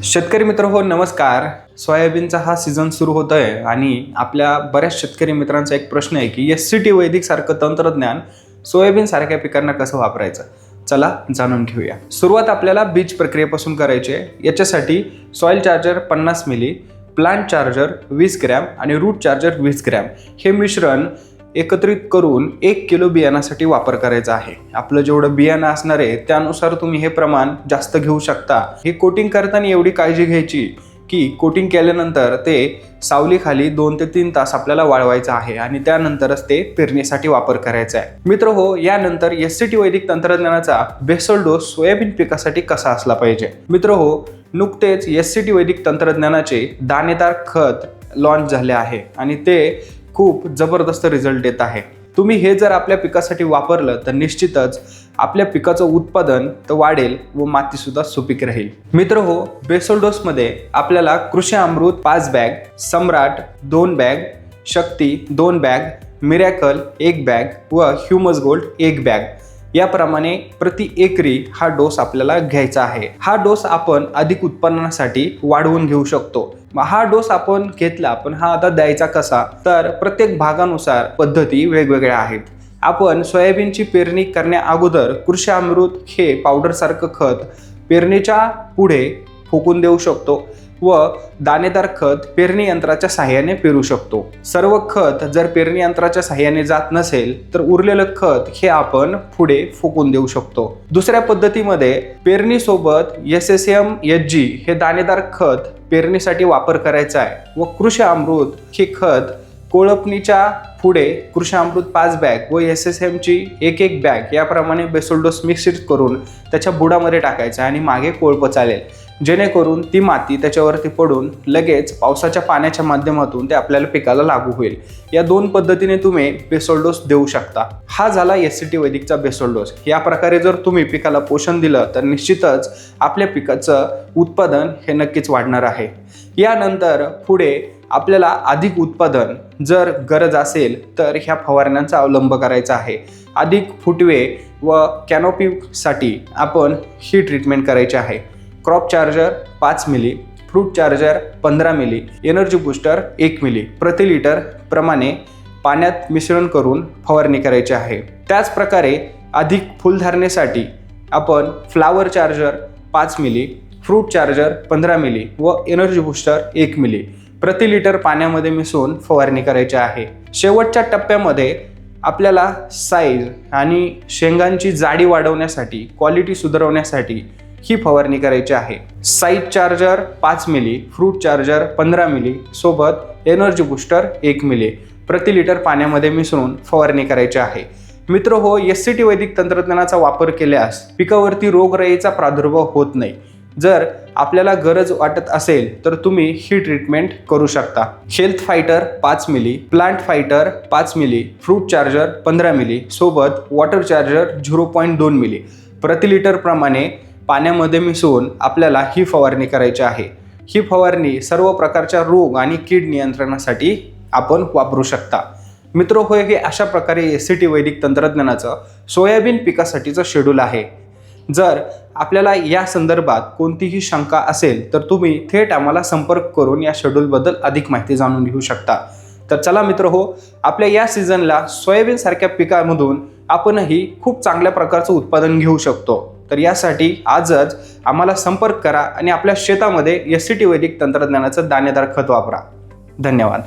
शेतकरी मित्र हो नमस्कार। सोयाबीनचा हा सीझन सुरू होत आहे आणि आपल्या बऱ्याच शेतकरी मित्रांचा एक प्रश्न आहे की एससीटी वैदिक सारखं तंत्रज्ञान सोयाबीन सारख्या पिकांना कसं वापरायचं। चला जाणून घेऊया। सुरुवात आपल्याला बीज प्रक्रियेपासून करायची आहे। याच्यासाठी soil charger 50 milli, plant charger 20 gram आणि रूट चार्जर 20 ग्रॅम हे मिश्रण एकत्रित करून 1 किलो बियाणासाठी वापर करायचा आहे। आपलं जेवढं बियाणं असणार आहे त्यानुसार तुम्ही हे प्रमाण जास्त घेऊ शकता। हे कोटिंग करताना एवढी काळजी घ्यायची की कोटिंग केल्यानंतर ते सावलीखाली 2 ते 3 तास आपल्याला वाळवायचं आहे आणि त्यानंतरच ते पेरणीसाठी वापर करायचा आहे। मित्र हो, यानंतर एससीटी वैदिक तंत्रज्ञानाचा बेसल डोस सोयाबीन पिकासाठी कसा असला पाहिजे। मित्र हो, नुकतेच एससीटी वैदिक तंत्रज्ञानाचे दाणेदार खत लॉन्च झाले आहे आणि ते खूप जबरदस्त रिझल्ट देत आहे। तुम्ही हे जर आपल्या पिकासाठी वापरलं तर निश्चितच आपल्या पिकाचं उत्पादन तर वाढेल व माती सुद्धा सुपीक राहील। मित्र हो, बेसल डोस मध्ये आपल्याला कृषी अमृत 5 बॅग, सम्राट 2 बॅग, शक्ती 2 बॅग, मिरॅकल 1 बॅग व ह्यूमस गोल्ड 1 बॅग याप्रमाणे प्रति एकरी हा डोस आपल्याला घ्यायचा आहे। हा डोस आपण अधिक उत्पन्नासाठी वाढवून घेऊ शकतो। हा डोस आपण घेतला, पण हा आता द्यायचा कसा, तर प्रत्येक भागानुसार पद्धती वेगवेगळ्या आहेत। आपण सोयाबीनची पेरणी करण्या अगोदर कृषी अमृत हे पावडर सारखं खत पेरणीच्या पुढे फुकून देऊ शकतो व दाणेदार खत पेरणी यंत्राच्या साहाय्याने पेरू शकतो। सर्व खत जर पेरणी यंत्राच्या साहाय्याने जात नसेल तर उरलेलं खत हे आपण पुढे फुकून देऊ शकतो। दुसऱ्या पद्धतीमध्ये पेरणी सोबत SSM HG हे दाणेदार खत पेरणीसाठी वापर करायचा आहे व कृषी अमृत हे खत कोळपणीच्या पुढे कृषी अमृत 5 बॅग व SSM ची 1 बॅग याप्रमाणे बेसल डोस मिक्स करून त्याच्या बुडामध्ये टाकायचा आणि मागे कोळप चालेल, जेणेकरून ती माती त्याच्यावरती पडून लगेच पावसाच्या पाण्याच्या माध्यमातून ते आपल्याला पिकाला लागू होईल। या 2 पद्धतीने तुम्ही बेसल डोस देऊ शकता। हा झाला एससीटी वैदिकचा बेसल डोस। या प्रकारे जर तुम्ही पिकाला पोषण दिलं तर निश्चितच आपल्या पिकाचं उत्पादन हे नक्कीच वाढणार आहे। यानंतर पुढे आपल्याला अधिक उत्पादन जर गरज असेल तर ह्या फवारण्यांचा अवलंब करायचा आहे। अधिक फुटवे व कॅनोपीसाठी आपण ही ट्रीटमेंट करायची आहे। Crop charger 5 milli, fruit charger 15 milli, energy booster 1 milli प्रति लिटर प्रमाणे पाण्यात मिश्रण करून फवारणी करायची आहे। त्याच प्रकारे अधिक फुलधारणेसाठी आपण flower charger 5 milli, fruit charger 15 milli व एनर्जी बूस्टर 1 मिली प्रति लिटर पाण्यामध्ये मिसळून फवारणी करायची आहे। शेवटच्या टप्प्यामध्ये आपल्याला साईज आणि शेंगांची जाडी वाढवण्यासाठी, क्वालिटी सुधारवण्यासाठी ही फवारणी करायची आहे। Size charger 5 milli, fruit charger 15 milli सोबत एनर्जी बूस्टर 1 मिली प्रति लिटर पाण्यामध्ये मिसळून फवारणी करायची आहे। मित्र हो, एससीटी वैदिक तंत्रज्ञानाचा वापर केल्यास पिकावरती रोगराईचा प्रादुर्भाव होत नाही। जर आपल्याला गरज वाटत असेल तर तुम्ही ही ट्रीटमेंट करू शकता। Health fighter 5 milli, plant fighter 5 milli, fruit charger 15 milli सोबत वॉटर चार्जर 0.2 मिली प्रति लिटर प्रमाणे पाण्यामध्ये मिसळून आपल्याला ही फवारणी करायची आहे। ही फवारणी सर्व प्रकारच्या रोग आणि कीड नियंत्रणासाठी आपण वापरू शकता। मित्र होय, हे अशा प्रकारे एससीटी वैदिक तंत्रज्ञानाचं सोयाबीन पिकासाठीचं शेड्यूल आहे। जर आपल्याला या संदर्भात कोणतीही शंका असेल तर तुम्ही थेट आम्हाला संपर्क करून या शेड्यूलबद्दल अधिक माहिती जाणून घेऊ शकता। तर चला मित्र हो, आपल्या या सीझनला सोयाबीन सारख्या पिकामधून आपणही खूप चांगल्या प्रकारचं उत्पादन घेऊ शकतो। तर यासाठी आजच आम्हाला संपर्क करा आणि आपल्या शेतामध्ये एससीटी वैदिक तंत्रज्ञानाचं दाणेदार खत वापरा। धन्यवाद।